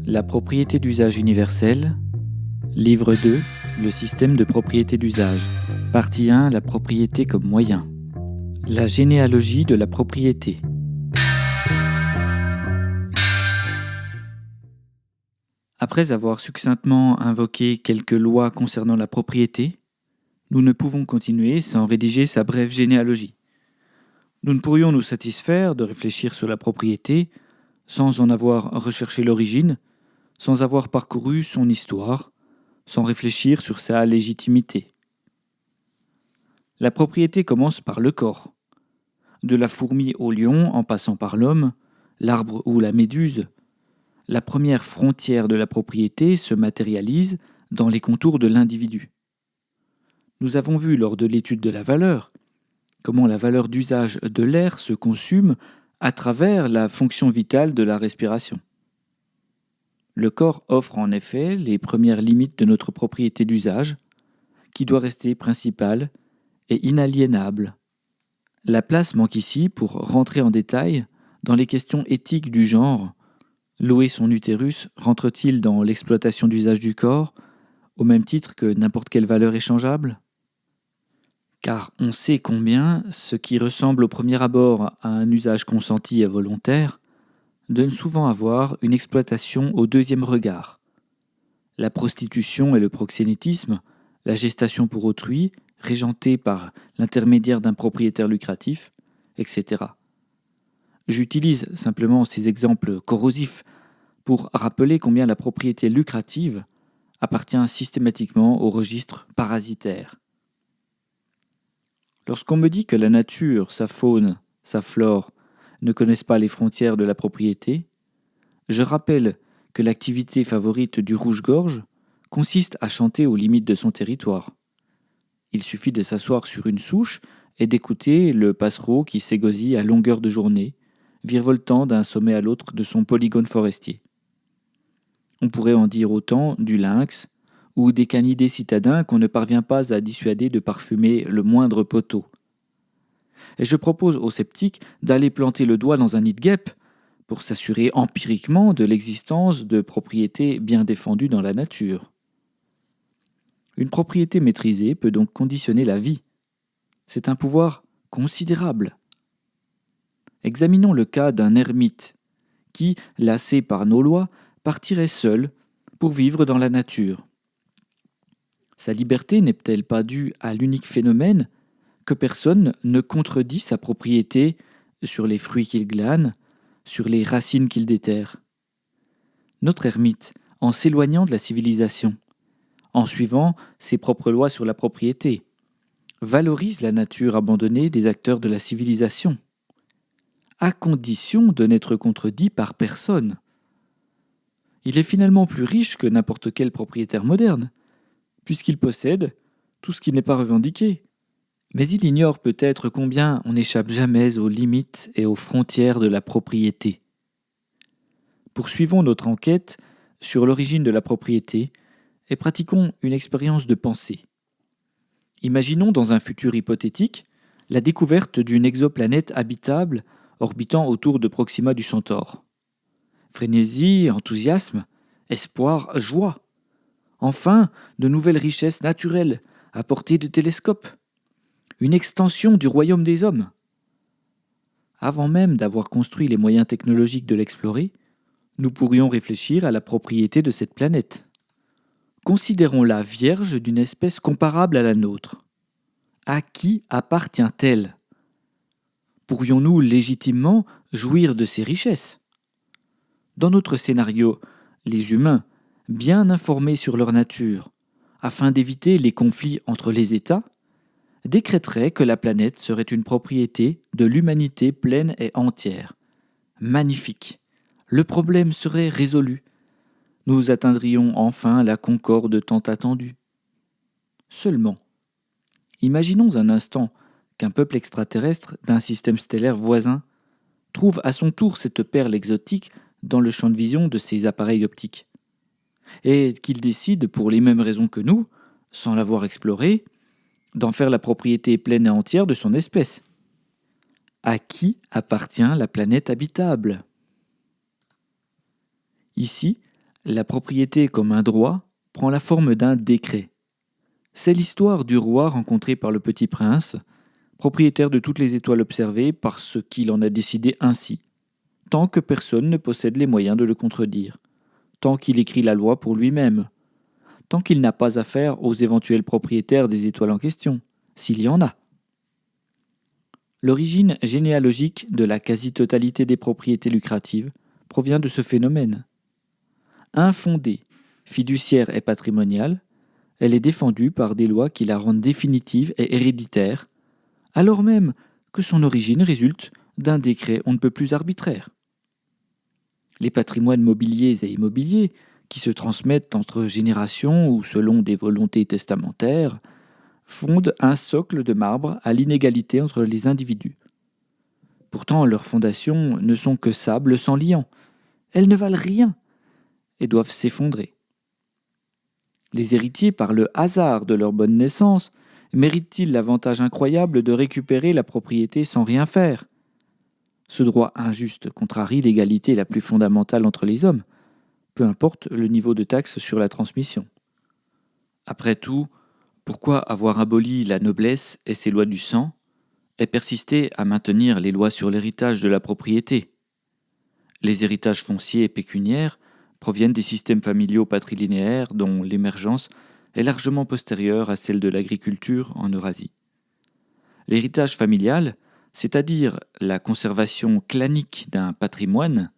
La propriété d'usage universelle. Livre 2. Le système de propriété d'usage. Partie 1. La propriété comme moyen. La généalogie de la propriété. Après avoir succinctement invoqué quelques lois concernant la propriété, nous ne pouvons continuer sans rédiger sa brève généalogie. Nous ne pourrions nous satisfaire de réfléchir sur la propriété sans en avoir recherché l'origine, sans avoir parcouru son histoire, sans réfléchir sur sa légitimité. La propriété commence par le corps. De la fourmi au lion, en passant par l'homme, l'arbre ou la méduse, la première frontière de la propriété se matérialise dans les contours de l'individu. Nous avons vu lors de l'étude de la valeur comment la valeur d'usage de l'air se consume à travers la fonction vitale de la respiration. Le corps offre en effet les premières limites de notre propriété d'usage, qui doit rester principale et inaliénable. La place manque ici pour rentrer en détail dans les questions éthiques du genre. Louer son utérus rentre-t-il dans l'exploitation d'usage du corps, au même titre que n'importe quelle valeur échangeable ? Car on sait combien ce qui ressemble au premier abord à un usage consenti et volontaire donne souvent avoir une exploitation au deuxième regard. La prostitution et le proxénétisme, la gestation pour autrui, régentée par l'intermédiaire d'un propriétaire lucratif, etc. J'utilise simplement ces exemples corrosifs pour rappeler combien la propriété lucrative appartient systématiquement au registre parasitaire. Lorsqu'on me dit que la nature, sa faune, sa flore ne connaissent pas les frontières de la propriété, je rappelle que l'activité favorite du rouge-gorge consiste à chanter aux limites de son territoire. Il suffit de s'asseoir sur une souche et d'écouter le passereau qui s'égosille à longueur de journée, virevoltant d'un sommet à l'autre de son polygone forestier. On pourrait en dire autant du lynx ou des canidés citadins qu'on ne parvient pas à dissuader de parfumer le moindre poteau. Et je propose aux sceptiques d'aller planter le doigt dans un nid de guêpe pour s'assurer empiriquement de l'existence de propriétés bien défendues dans la nature. Une propriété maîtrisée peut donc conditionner la vie. C'est un pouvoir considérable. Examinons le cas d'un ermite qui, lassé par nos lois, partirait seul pour vivre dans la nature. Sa liberté n'est-elle pas due à l'unique phénomène que personne ne contredit sa propriété sur les fruits qu'il glane, sur les racines qu'il déterre? Notre ermite, en s'éloignant de la civilisation, en suivant ses propres lois sur la propriété, valorise la nature abandonnée des acteurs de la civilisation, à condition de n'être contredit par personne. Il est finalement plus riche que n'importe quel propriétaire moderne, puisqu'il possède tout ce qui n'est pas revendiqué. Mais il ignore peut-être combien on n'échappe jamais aux limites et aux frontières de la propriété. Poursuivons notre enquête sur l'origine de la propriété et pratiquons une expérience de pensée. Imaginons dans un futur hypothétique la découverte d'une exoplanète habitable orbitant autour de Proxima du Centaure. Frénésie, enthousiasme, espoir, joie. Enfin, de nouvelles richesses naturelles à portée de télescope. Une extension du royaume des hommes. Avant même d'avoir construit les moyens technologiques de l'explorer, nous pourrions réfléchir à la propriété de cette planète. Considérons-la vierge d'une espèce comparable à la nôtre. À qui appartient-elle ? Pourrions-nous légitimement jouir de ces richesses ? Dans notre scénario, les humains, bien informés sur leur nature, afin d'éviter les conflits entre les États, décréteraient que la planète serait une propriété de l'humanité pleine et entière. Magnifique. Le problème serait résolu. Nous atteindrions enfin la concorde tant attendue. Seulement, imaginons un instant qu'un peuple extraterrestre d'un système stellaire voisin trouve à son tour cette perle exotique dans le champ de vision de ses appareils optiques, et qu'il décide, pour les mêmes raisons que nous, sans l'avoir explorée, d'en faire la propriété pleine et entière de son espèce. À qui appartient la planète habitable ? Ici, La propriété comme un droit prend la forme d'un décret. C'est l'histoire du roi rencontré par le petit prince, propriétaire de toutes les étoiles observées parce qu'il en a décidé ainsi, tant que personne ne possède les moyens de le contredire, tant qu'il écrit la loi pour lui-même, tant qu'il n'a pas affaire aux éventuels propriétaires des étoiles en question, s'il y en a. L'origine généalogique de la quasi-totalité des propriétés lucratives provient de ce phénomène. Infondée, fiduciaire et patrimoniale, elle est défendue par des lois qui la rendent définitive et héréditaire, alors même que son origine résulte d'un décret on ne peut plus arbitraire. Les patrimoines mobiliers et immobiliers, qui se transmettent entre générations ou selon des volontés testamentaires, fondent un socle de marbre à l'inégalité entre les individus. Pourtant, leurs fondations ne sont que sable sans liant. Elles ne valent rien et doivent s'effondrer. Les héritiers, par le hasard de leur bonne naissance, méritent-ils l'avantage incroyable de récupérer la propriété sans rien faire ? Ce droit injuste contrarie l'égalité la plus fondamentale entre les hommes, peu importe le niveau de taxe sur la transmission. Après tout, pourquoi avoir aboli la noblesse et ses lois du sang et persister à maintenir les lois sur l'héritage de la propriété ? Les héritages fonciers et pécuniaires proviennent des systèmes familiaux patrilinéaires dont l'émergence est largement postérieure à celle de l'agriculture en Eurasie. L'héritage familial, c'est-à-dire la conservation clanique d'un patrimoine,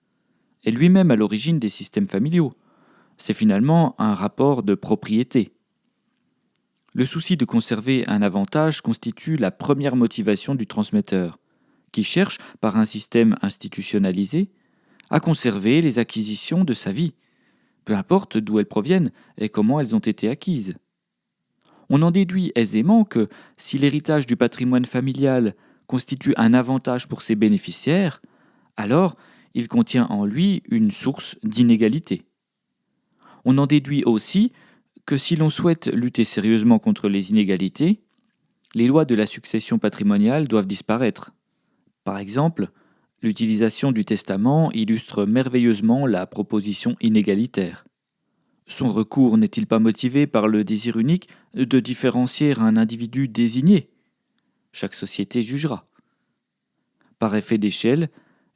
est lui-même à l'origine des systèmes familiaux. C'est finalement un rapport de propriété. Le souci de conserver un avantage constitue la première motivation du transmetteur, qui cherche, par un système institutionnalisé, à conserver les acquisitions de sa vie, peu importe d'où elles proviennent et comment elles ont été acquises. On en déduit aisément que si l'héritage du patrimoine familial constitue un avantage pour ses bénéficiaires, alors il contient en lui une source d'inégalité. On en déduit aussi que si l'on souhaite lutter sérieusement contre les inégalités, les lois de la succession patrimoniale doivent disparaître. Par exemple, l'utilisation du testament illustre merveilleusement la proposition inégalitaire. Son recours n'est-il pas motivé par le désir unique de différencier un individu désigné ? Chaque société jugera. Par effet d'échelle,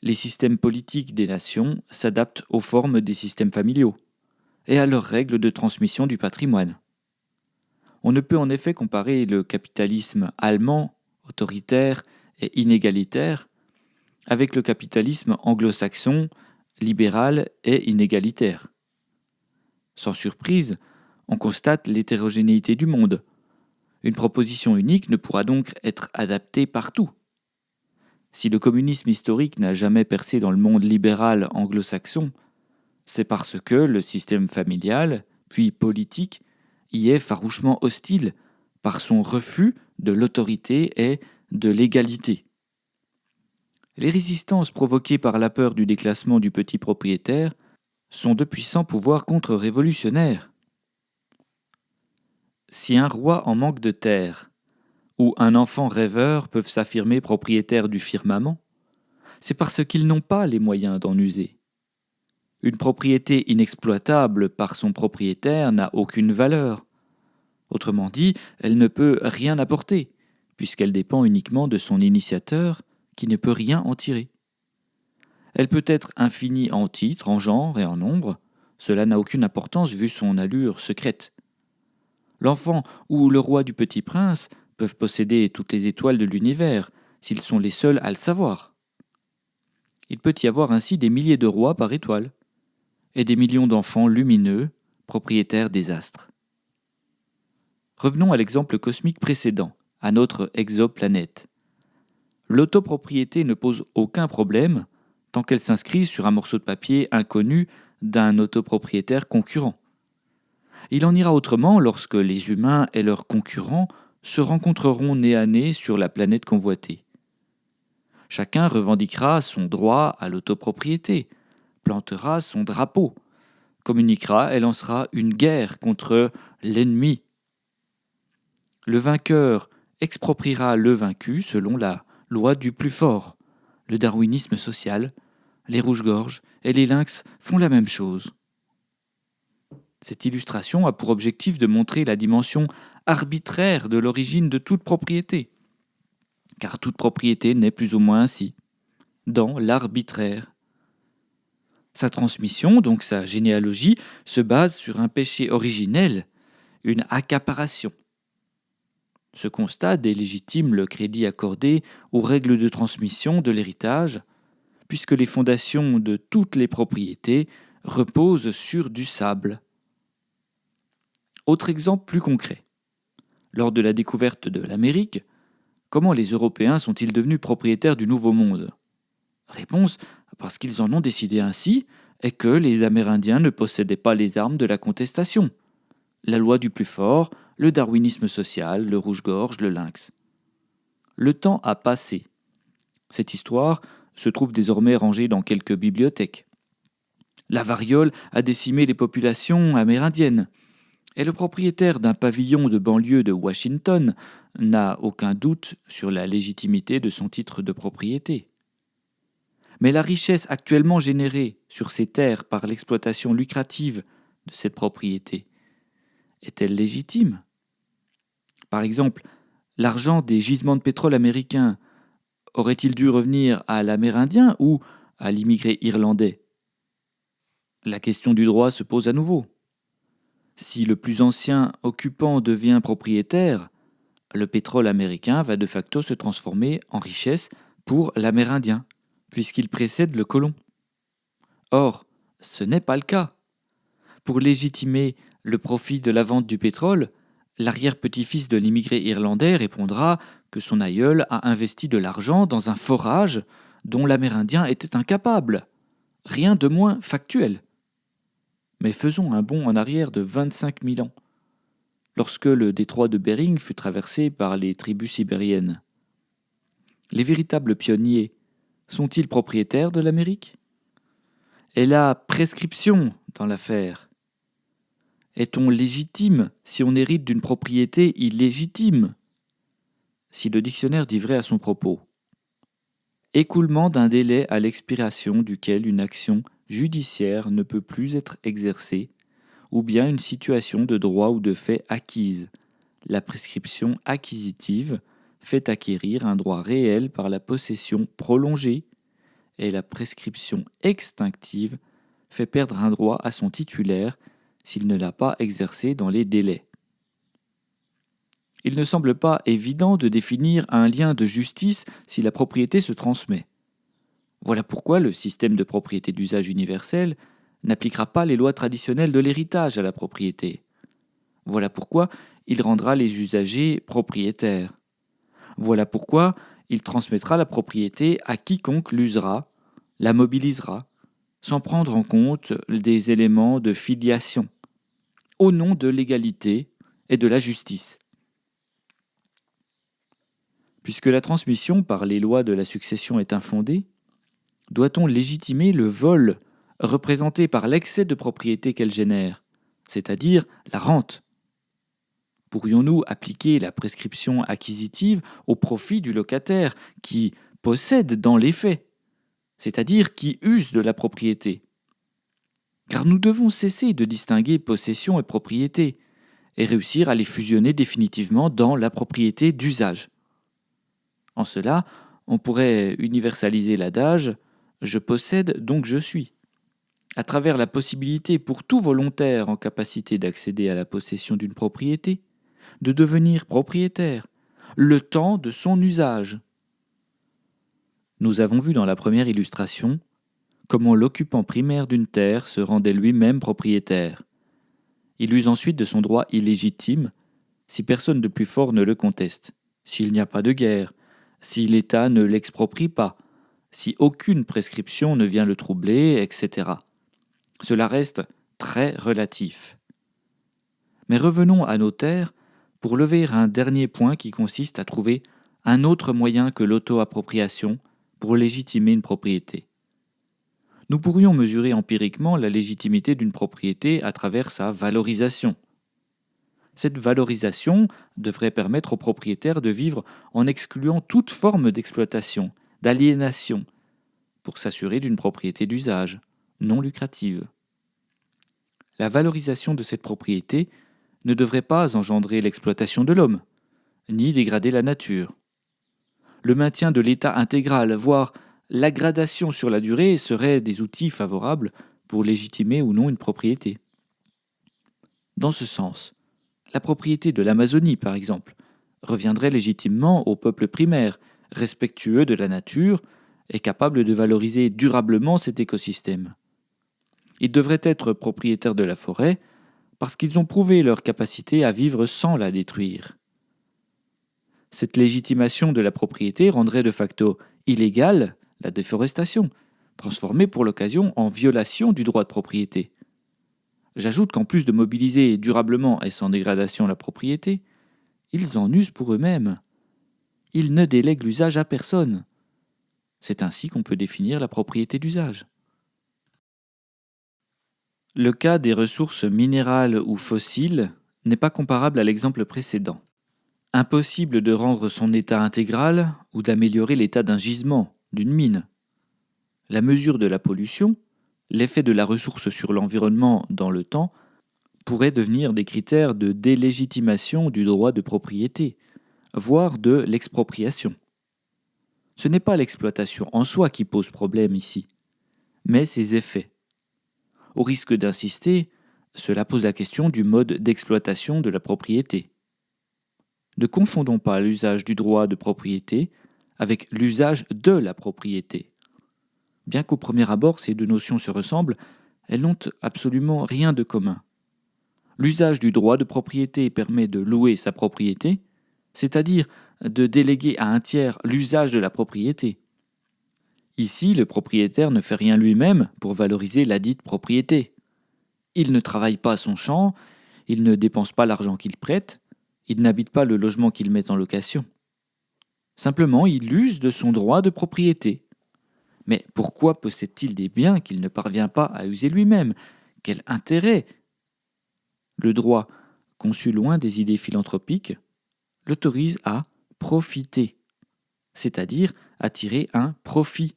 les systèmes politiques des nations s'adaptent aux formes des systèmes familiaux et à leurs règles de transmission du patrimoine. On ne peut en effet comparer le capitalisme allemand, autoritaire et inégalitaire, avec le capitalisme anglo-saxon, libéral et inégalitaire. Sans surprise, on constate l'hétérogénéité du monde. Une proposition unique ne pourra donc être adaptée partout. Si le communisme historique n'a jamais percé dans le monde libéral anglo-saxon, c'est parce que le système familial, puis politique, y est farouchement hostile par son refus de l'autorité et de l'égalité. Les résistances provoquées par la peur du déclassement du petit propriétaire sont de puissants pouvoirs contre-révolutionnaires. Si un roi en manque de terre ou un enfant rêveur peuvent s'affirmer propriétaires du firmament, c'est parce qu'ils n'ont pas les moyens d'en user. Une propriété inexploitable par son propriétaire n'a aucune valeur. Autrement dit, elle ne peut rien apporter, puisqu'elle dépend uniquement de son initiateur, qui ne peut rien en tirer. Elle peut être infinie en titre, en genre et en nombre, cela n'a aucune importance vu son allure secrète. L'enfant ou le roi du Petit Prince peuvent posséder toutes les étoiles de l'univers, s'ils sont les seuls à le savoir. Il peut y avoir ainsi des milliers de rois par étoile, et des millions d'enfants lumineux, propriétaires des astres. Revenons à l'exemple cosmique précédent, à notre exoplanète. L'autopropriété ne pose aucun problème tant qu'elle s'inscrit sur un morceau de papier inconnu d'un autopropriétaire concurrent. Il en ira autrement lorsque les humains et leurs concurrents se rencontreront nez à nez sur la planète convoitée. Chacun revendiquera son droit à l'autopropriété, plantera son drapeau, communiquera et lancera une guerre contre l'ennemi. Le vainqueur expropriera le vaincu selon la loi du plus fort. Le darwinisme social, les rouges-gorges et les lynx font la même chose. Cette illustration a pour objectif de montrer la dimension arbitraire de l'origine de toute propriété, car toute propriété naît plus ou moins ainsi, dans l'arbitraire. Sa transmission, donc sa généalogie, se base sur un péché originel, une accaparation. Ce constat délégitime le crédit accordé aux règles de transmission de l'héritage, puisque les fondations de toutes les propriétés reposent sur du sable. Autre exemple plus concret. Lors de la découverte de l'Amérique, comment les Européens sont-ils devenus propriétaires du Nouveau Monde ? Réponse, parce qu'ils en ont décidé ainsi et que les Amérindiens ne possédaient pas les armes de la contestation. La loi du plus fort, le darwinisme social, le rouge-gorge, le lynx. Le temps a passé. Cette histoire se trouve désormais rangée dans quelques bibliothèques. La variole a décimé les populations amérindiennes. Et le propriétaire d'un pavillon de banlieue de Washington n'a aucun doute sur la légitimité de son titre de propriété. Mais la richesse actuellement générée sur ces terres par l'exploitation lucrative de cette propriété est-elle légitime ? Par exemple, l'argent des gisements de pétrole américains aurait-il dû revenir à l'Amérindien ou à l'immigré irlandais ? La question du droit se pose à nouveau. Si le plus ancien occupant devient propriétaire, le pétrole américain va de facto se transformer en richesse pour l'Amérindien, puisqu'il précède le colon. Or, ce n'est pas le cas. Pour légitimer le profit de la vente du pétrole, l'arrière-petit-fils de l'immigré irlandais répondra que son aïeul a investi de l'argent dans un forage dont l'Amérindien était incapable. Rien de moins factuel. Mais faisons un bond en arrière de 25 000 ans, lorsque le détroit de Bering fut traversé par les tribus sibériennes. Les véritables pionniers sont-ils propriétaires de l'Amérique ? Est la prescription dans l'affaire ? Est-on légitime si on hérite d'une propriété illégitime ? Si le dictionnaire dit vrai à son propos. Écoulement d'un délai à l'expiration duquel une action judiciaire ne peut plus être exercée, ou bien une situation de droit ou de fait acquise. La prescription acquisitive fait acquérir un droit réel par la possession prolongée, et la prescription extinctive fait perdre un droit à son titulaire s'il ne l'a pas exercé dans les délais. Il ne semble pas évident de définir un lien de justice si la propriété se transmet. Voilà pourquoi le système de propriété d'usage universel n'appliquera pas les lois traditionnelles de l'héritage à la propriété. Voilà pourquoi il rendra les usagers propriétaires. Voilà pourquoi il transmettra la propriété à quiconque l'usera, la mobilisera, sans prendre en compte des éléments de filiation, au nom de l'égalité et de la justice. Puisque la transmission par les lois de la succession est infondée, doit-on légitimer le vol représenté par l'excès de propriété qu'elle génère, c'est-à-dire la rente ? Pourrions-nous appliquer la prescription acquisitive au profit du locataire qui possède dans les faits, c'est-à-dire qui use de la propriété ? Car nous devons cesser de distinguer possession et propriété, et réussir à les fusionner définitivement dans la propriété d'usage. En cela, on pourrait universaliser l'adage « je possède donc je suis », à travers la possibilité pour tout volontaire en capacité d'accéder à la possession d'une propriété, de devenir propriétaire, le temps de son usage. Nous avons vu dans la première illustration comment l'occupant primaire d'une terre se rendait lui-même propriétaire. Il use ensuite de son droit illégitime si personne de plus fort ne le conteste, s'il n'y a pas de guerre, si l'État ne l'exproprie pas, si aucune prescription ne vient le troubler, etc. Cela reste très relatif. Mais revenons à nos terres pour lever un dernier point qui consiste à trouver un autre moyen que l'auto-appropriation pour légitimer une propriété. Nous pourrions mesurer empiriquement la légitimité d'une propriété à travers sa valorisation. Cette valorisation devrait permettre aux propriétaires de vivre en excluant toute forme d'exploitation, d'aliénation, pour s'assurer d'une propriété d'usage, non lucrative. la valorisation de cette propriété ne devrait pas engendrer l'exploitation de l'homme, ni dégrader la nature. Le maintien de l'état intégral, voire l'aggradation sur la durée, seraient des outils favorables pour légitimer ou non une propriété. Dans ce sens, la propriété de l'Amazonie, par exemple, reviendrait légitimement au peuple primaire, respectueux de la nature et capable de valoriser durablement cet écosystème. Ils devraient être propriétaires de la forêt parce qu'ils ont prouvé leur capacité à vivre sans la détruire. Cette légitimation de la propriété rendrait de facto illégale la déforestation, transformée pour l'occasion en violation du droit de propriété. J'ajoute qu'en plus de mobiliser durablement et sans dégradation la propriété, ils en usent pour eux-mêmes. Ils ne délèguent l'usage à personne. C'est ainsi qu'on peut définir la propriété d'usage. Le cas des ressources minérales ou fossiles n'est pas comparable à l'exemple précédent. Impossible de rendre son état intégral ou d'améliorer l'état d'un gisement, d'une mine. La mesure de la pollution, l'effet de la ressource sur l'environnement dans le temps, pourraient devenir des critères de délégitimation du droit de propriété, voire de l'expropriation. Ce n'est pas l'exploitation en soi qui pose problème ici, mais ses effets. Au risque d'insister, cela pose la question du mode d'exploitation de la propriété. Ne confondons pas l'usage du droit de propriété avec l'usage de la propriété. Bien qu'au premier abord ces deux notions se ressemblent, elles n'ont absolument rien de commun. L'usage du droit de propriété permet de louer sa propriété, c'est-à-dire de déléguer à un tiers l'usage de la propriété. Ici, le propriétaire ne fait rien lui-même pour valoriser ladite propriété. Il ne travaille pas son champ, il ne dépense pas l'argent qu'il prête, il n'habite pas le logement qu'il met en location. Simplement, il use de son droit de propriété. Mais pourquoi possède-t-il des biens qu'il ne parvient pas à user lui-même ? Quel intérêt ? Le droit, conçu loin des idées philanthropiques, l'autorise à profiter, c'est-à-dire à tirer un profit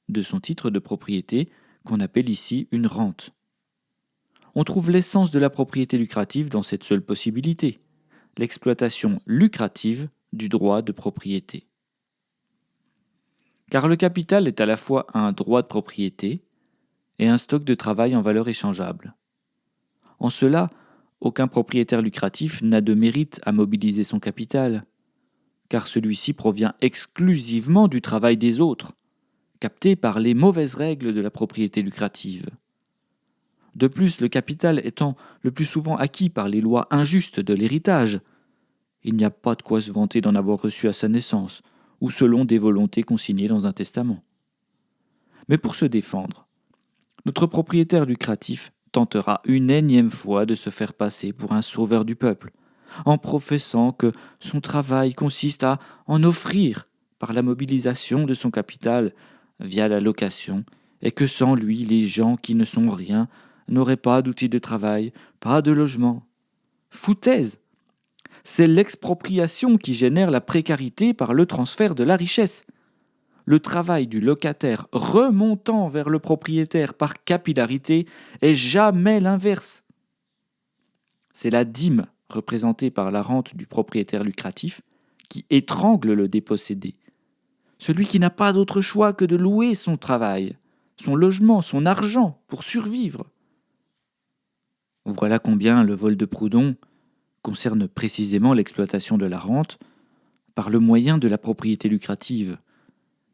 de son titre de propriété, qu'on appelle ici une rente. On trouve l'essence de la propriété lucrative dans cette seule possibilité, l'exploitation lucrative du droit de propriété. Car le capital est à la fois un droit de propriété et un stock de travail en valeur échangeable. En cela, aucun propriétaire lucratif n'a de mérite à mobiliser son capital, car celui-ci provient exclusivement du travail des autres, capté par les mauvaises règles de la propriété lucrative. De plus, le capital étant le plus souvent acquis par les lois injustes de l'héritage, il n'y a pas de quoi se vanter d'en avoir reçu à sa naissance, ou selon des volontés consignées dans un testament. Mais pour se défendre, notre propriétaire lucratif tentera une énième fois de se faire passer pour un sauveur du peuple, en professant que son travail consiste à en offrir par la mobilisation de son capital via la location, et que sans lui, les gens qui ne sont rien n'auraient pas d'outils de travail, pas de logement. Foutaise! C'est l'expropriation qui génère la précarité par le transfert de la richesse. Le travail du locataire remontant vers le propriétaire par capillarité est jamais l'inverse. C'est la dîme représentée par la rente du propriétaire lucratif qui étrangle le dépossédé. Celui qui n'a pas d'autre choix que de louer son travail, son logement, son argent pour survivre. Voilà combien le vol de Proudhon concerne précisément l'exploitation de la rente par le moyen de la propriété lucrative,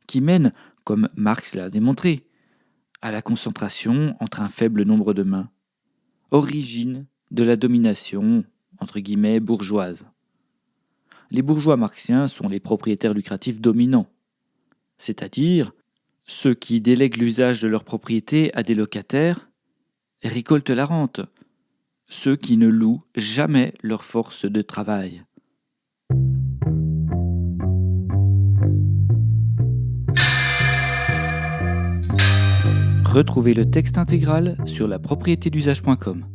qui mène, comme Marx l'a démontré, à la concentration entre un faible nombre de mains, origine de la domination, entre guillemets, bourgeoise. Les bourgeois marxiens sont les propriétaires lucratifs dominants, c'est-à-dire ceux qui délèguent l'usage de leur propriété à des locataires et récoltent la rente, ceux qui ne louent jamais leur force de travail. Retrouvez le texte intégral sur lapropriétédusage.com.